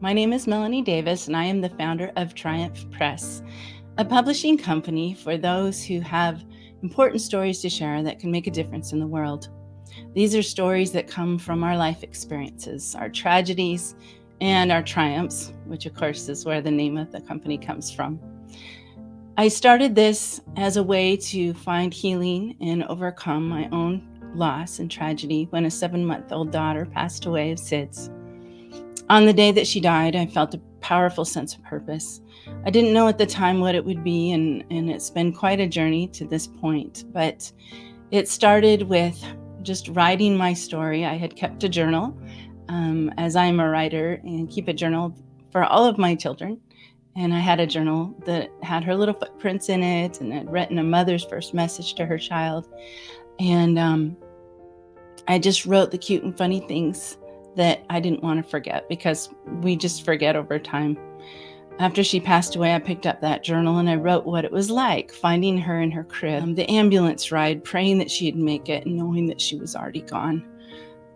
My name is Melanie Davis, and I am the founder of Triumph Press, a publishing company for those who have important stories to share that can make a difference in the world. These are stories that come from our life experiences, our tragedies, and our triumphs, which of course is where the name of the company comes from. I started this as a way to find healing and overcome my own loss and tragedy when a 7-month-old daughter passed away of SIDS. On the day that she died, I felt a powerful sense of purpose. I didn't know at the time what it would be, and it's been quite a journey to this point, but it started with just writing my story. I had kept a journal, as I'm a writer, and keep a journal for all of my children. And I had a journal that had her little footprints in it, and I'd written a mother's first message to her child. And I just wrote the cute and funny things that I didn't want to forget, because we just forget over time. After she passed away, I picked up that journal and I wrote what it was like finding her in her crib, the ambulance ride, praying that she'd make it and knowing that she was already gone.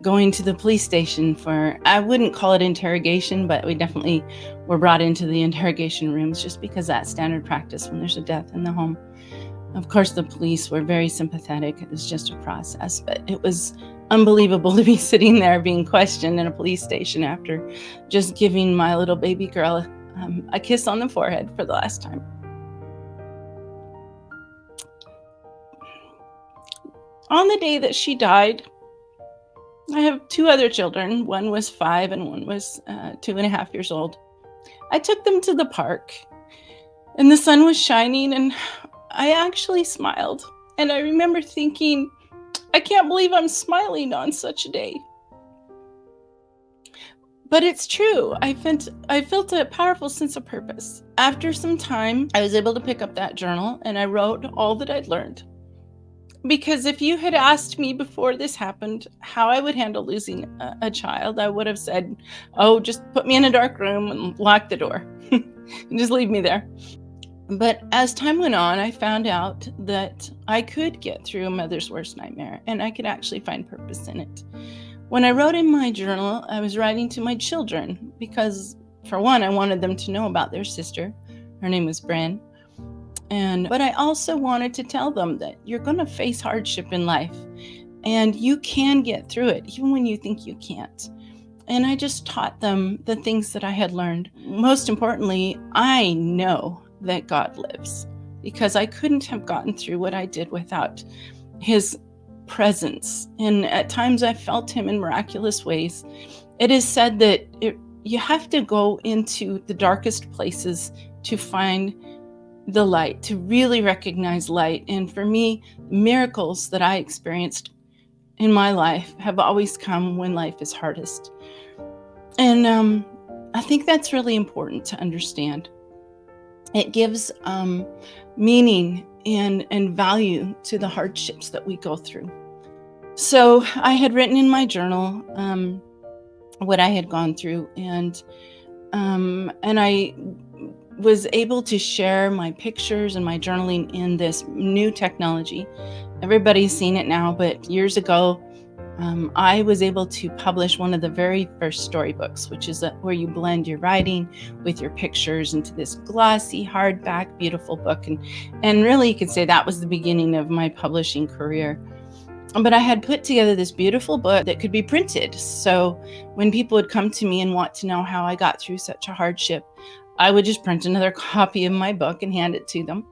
Going to the police station for, I wouldn't call it interrogation, but we definitely were brought into the interrogation rooms just because that's standard practice when there's a death in the home. Of course, the police were very sympathetic. It was just a process, but it was unbelievable to be sitting there being questioned in a police station after just giving my little baby girl a kiss on the forehead for the last time. On the day that she died, I have 2 other children. One was 5 and one was 2.5 years old. I took them to the park and the sun was shining and I actually smiled. And I remember thinking, I can't believe I'm smiling on such a day. But it's true. I felt a powerful sense of purpose. After some time, I was able to pick up that journal and I wrote all that I'd learned. Because if you had asked me before this happened how I would handle losing a child, I would have said, oh, just put me in a dark room and lock the door and just leave me there. But as time went on, I found out that I could get through a mother's worst nightmare and I could actually find purpose in it. When I wrote in my journal, I was writing to my children because, for one, I wanted them to know about their sister. Her name was Bren. But I also wanted to tell them that you're going to face hardship in life and you can get through it even when you think you can't. And I just taught them the things that I had learned. Most importantly, I know that God lives, because I couldn't have gotten through what I did without his presence. And at times I felt him in miraculous ways. It is said that you have to go into the darkest places to find the light, to really recognize light. And for me, miracles that I experienced in my life have always come when life is hardest. And I think that's really important to understand. It gives meaning and value to the hardships that we go through. So I had written in my journal what I had gone through, and I was able to share my pictures and my journaling in this new technology. Everybody's seen it now, but years ago, I was able to publish one of the very first storybooks, which is where you blend your writing with your pictures into this glossy, hardback, beautiful book. And really, you could say that was the beginning of my publishing career. But I had put together this beautiful book that could be printed. So when people would come to me and want to know how I got through such a hardship, I would just print another copy of my book and hand it to them.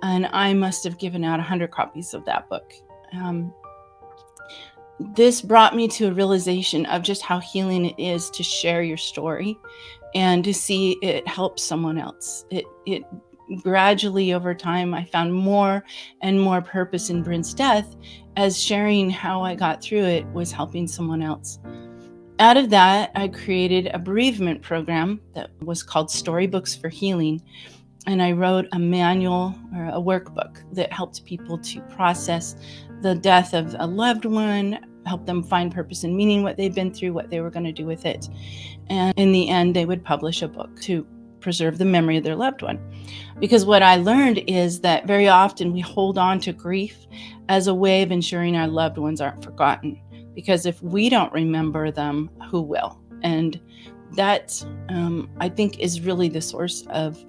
And I must have given out 100 copies of that book. This brought me to a realization of just how healing it is to share your story and to see it help someone else. It gradually, over time, I found more and more purpose in Bryn's death, as sharing how I got through it was helping someone else. Out of that, I created a bereavement program that was called Storybooks for Healing. And I wrote a manual or a workbook that helped people to process the death of a loved one, help them find purpose and meaning, what they'd been through, what they were going to do with it. And in the end, they would publish a book to preserve the memory of their loved one. Because what I learned is that very often we hold on to grief as a way of ensuring our loved ones aren't forgotten. Because if we don't remember them, who will? And that I think is really the source of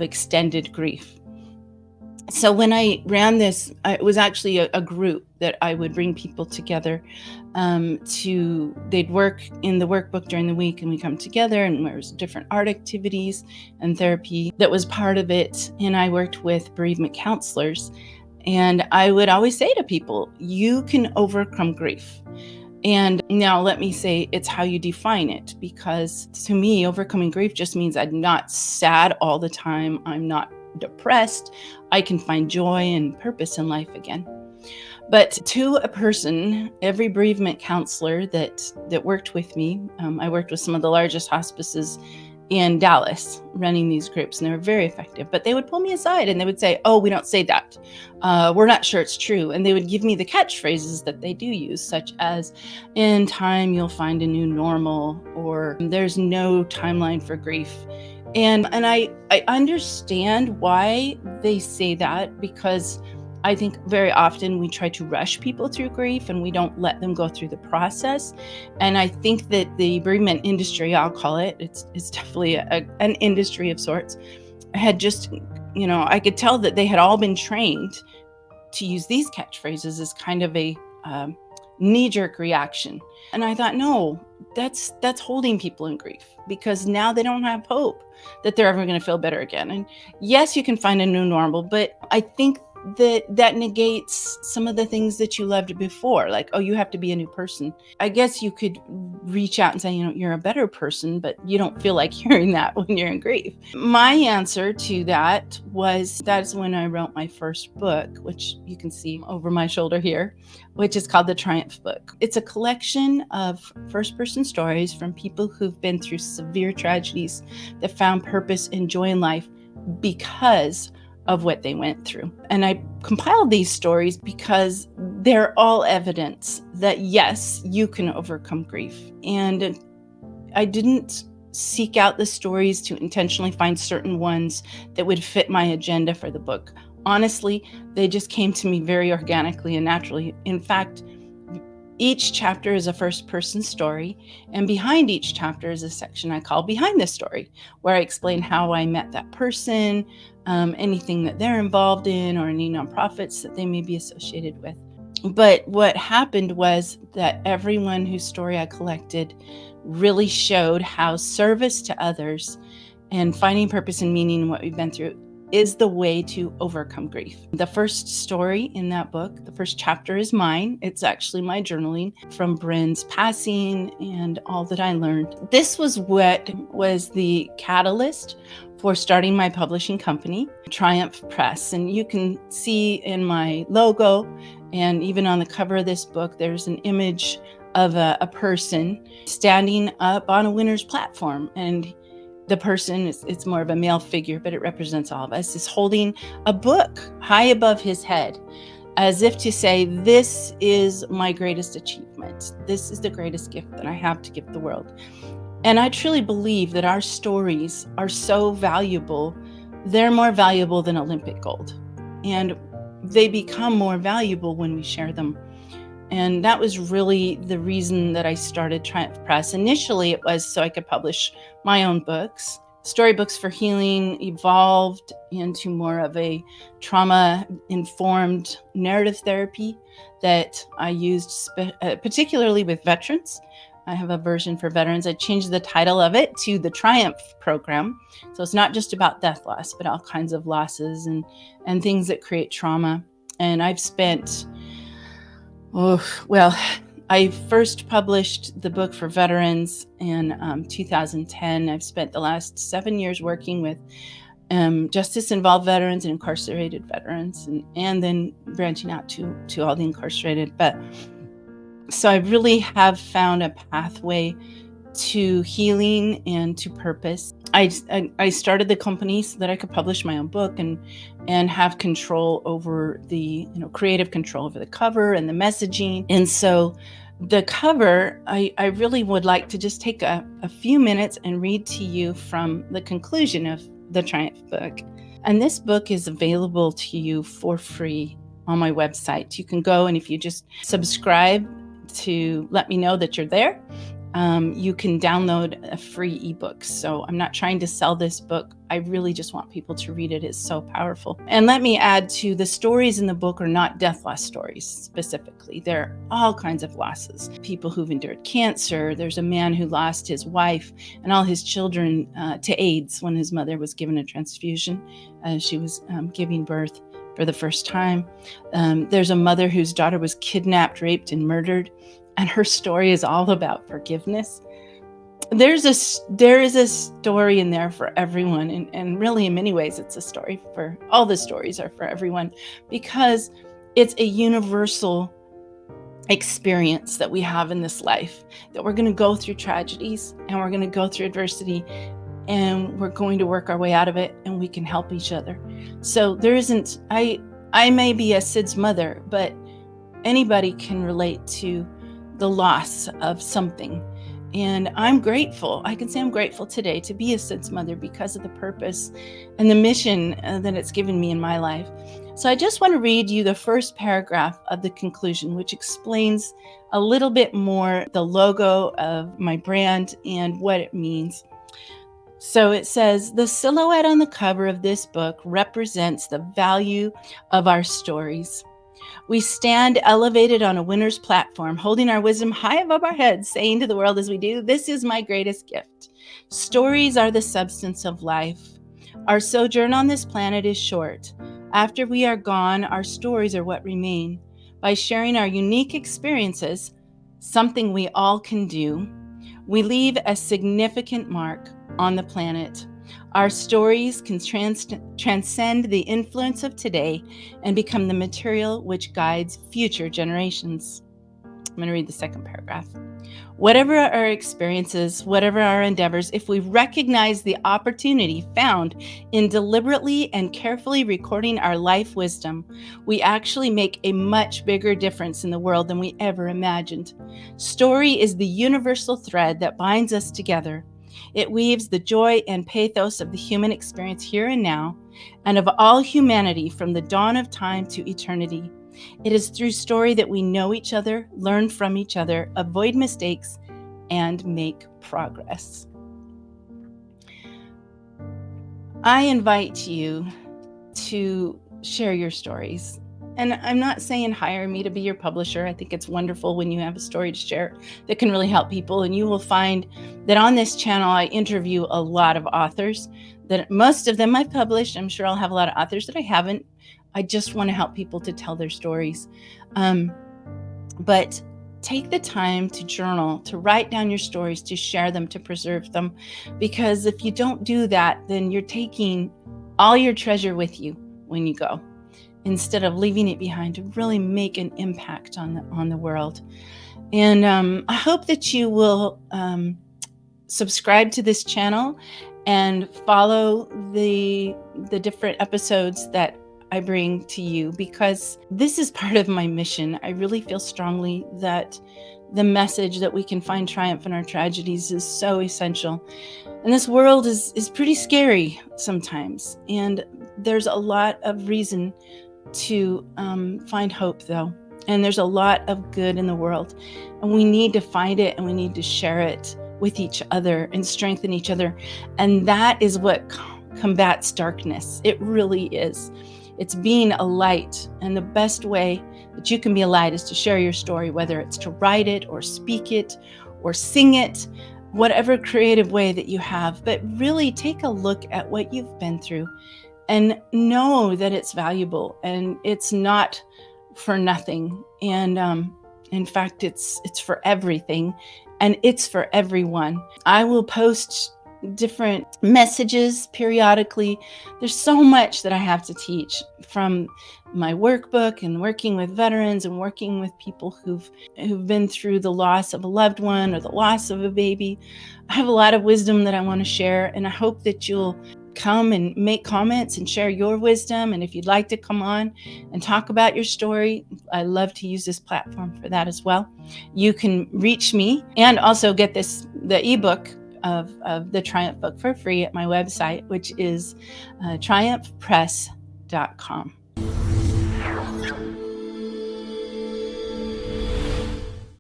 extended grief. So when I ran this, it was actually a group that I would bring people together they'd work in the workbook during the week, and we come together, and there was different art activities and therapy that was part of it. And I worked with bereavement counselors, and I would always say to people, you can overcome grief. And now let me say it's how you define it, because to me, overcoming grief just means I'm not sad all the time. I'm not depressed. I can find joy and purpose in life again. But to a person, every bereavement counselor that worked with me, I worked with some of the largest hospices in Dallas running these groups, and they were very effective. But they would pull me aside and they would say, "Oh, we don't say that. We're not sure it's true." And they would give me the catchphrases that they do use, such as, "In time, you'll find a new normal," or "There's no timeline for grief." And I understand why they say that, because I think very often we try to rush people through grief and we don't let them go through the process. And I think that the bereavement industry, I'll call it, it's definitely an industry of sorts, had just, I could tell that they had all been trained to use these catchphrases as kind of a knee-jerk reaction. And I thought, no, that's holding people in grief, because now they don't have hope that they're ever going to feel better again. And yes, you can find a new normal, but I think that negates some of the things that you loved before, like, oh, you have to be a new person. I guess you could reach out and say, you're a better person, but you don't feel like hearing that when you're in grief. My answer to that's when I wrote my first book, which you can see over my shoulder here, which is called The Triumph Book. It's a collection of first-person stories from people who've been through severe tragedies that found purpose and joy in life because of what they went through. And I compiled these stories because they're all evidence that, yes, you can overcome grief. And I didn't seek out the stories to intentionally find certain ones that would fit my agenda for the book. Honestly, they just came to me very organically and naturally. In fact, each chapter is a first-person story, and behind each chapter is a section I call Behind the Story, where I explain how I met that person, anything that they're involved in, or any nonprofits that they may be associated with. But what happened was that everyone whose story I collected really showed how service to others and finding purpose and meaning in what we've been through is the way to overcome grief. The first story in that book, the first chapter, is mine. It's actually my journaling from Bryn's passing and all that I learned. This was what was the catalyst for starting my publishing company, Triumph Press. And you can see in my logo and even on the cover of this book, there's an image of a person standing up on a winner's platform. And the person, it's more of a male figure, but it represents all of us, is holding a book high above his head, as if to say, this is my greatest achievement. This is the greatest gift that I have to give the world. And I truly believe that our stories are so valuable. They're more valuable than Olympic gold. And they become more valuable when we share them. And that was really the reason that I started Triumph Press. Initially, it was so I could publish my own books. Storybooks for Healing evolved into more of a trauma-informed narrative therapy that I used particularly with veterans. I have a version for veterans. I changed the title of it to the Triumph Program. So it's not just about death loss, but all kinds of losses and things that create trauma. And I've spent I first published the book for veterans in 2010. I've spent the last 7 years working with justice-involved veterans and incarcerated veterans, and then branching out to all the incarcerated. But so I really have found a pathway to healing and to purpose. I started the company so that I could publish my own book and have control over the creative control over the cover and the messaging. And so the cover, I really would like to just take a few minutes and read to you from the conclusion of the Triumph book. And this book is available to you for free on my website. You can go, and if you just subscribe to let me know that you're there, You can download a free ebook. So I'm not trying to sell this book. I really just want people to read it. It's so powerful. And let me add to the stories in the book are not death loss stories specifically. There are all kinds of losses. People who've endured cancer. There's a man who lost his wife and all his children to AIDS when his mother was given a transfusion. She was giving birth for the first time. There's a mother whose daughter was kidnapped, raped, and murdered. And her story is all about forgiveness. There is a story in there for everyone. And really, in many ways, it's a story for all the stories are for everyone, because it's a universal experience that we have in this life, that we're going to go through tragedies and we're going to go through adversity and we're going to work our way out of it, and we can help each other. So there isn't, I may be a Sid's mother, but anybody can relate to the loss of something. And I'm grateful. I can say I'm grateful today to be a Sid's mother because of the purpose and the mission that it's given me in my life. So I just want to read you the first paragraph of the conclusion, which explains a little bit more the logo of my brand and what it means. So it says, the silhouette on the cover of this book represents the value of our stories. We stand elevated on a winner's platform, holding our wisdom high above our heads, saying to the world as we do, this is my greatest gift. Stories are the substance of life. Our sojourn on this planet is short. After we are gone, our stories are what remain. By sharing our unique experiences, something we all can do, we leave a significant mark on the planet. Our stories can transcend the influence of today and become the material which guides future generations. I'm going to read the second paragraph. Whatever our experiences, whatever our endeavors, if we recognize the opportunity found in deliberately and carefully recording our life wisdom, we actually make a much bigger difference in the world than we ever imagined. Story is the universal thread that binds us together. It weaves the joy and pathos of the human experience here and now, and of all humanity from the dawn of time to eternity. It is through story that we know each other, learn from each other, avoid mistakes, and make progress. I invite you to share your stories. And I'm not saying hire me to be your publisher. I think it's wonderful when you have a story to share that can really help people. And you will find that on this channel, I interview a lot of authors, that most of them I've published. I'm sure I'll have a lot of authors that I haven't. I just want to help people to tell their stories. But take the time to journal, to write down your stories, to share them, to preserve them. Because if you don't do that, then you're taking all your treasure with you when you go, instead of leaving it behind to really make an impact on the world. And I hope that you will subscribe to this channel and follow the different episodes that I bring to you, because this is part of my mission. I really feel strongly that the message that we can find triumph in our tragedies is so essential. And this world is pretty scary sometimes. And there's a lot of reason to find hope, though. And there's a lot of good in the world. And we need to find it, and we need to share it with each other and strengthen each other. And that is what combats darkness. It really is. It's being a light. And the best way that you can be a light is to share your story, whether it's to write it or speak it or sing it, whatever creative way that you have. But really take a look at what you've been through and know that it's valuable and it's not for nothing. And in fact, it's for everything, and it's for everyone. I will post different messages periodically. There's so much that I have to teach, from my workbook and working with veterans and working with people who've been through the loss of a loved one or the loss of a baby. I have a lot of wisdom that I want to share, and I hope that you'll come and make comments and share your wisdom. And if you'd like to come on and talk about your story, I love to use this platform for that as well. You can reach me and also get the ebook of the Triumph book for free at my website, which is triumphpress.com.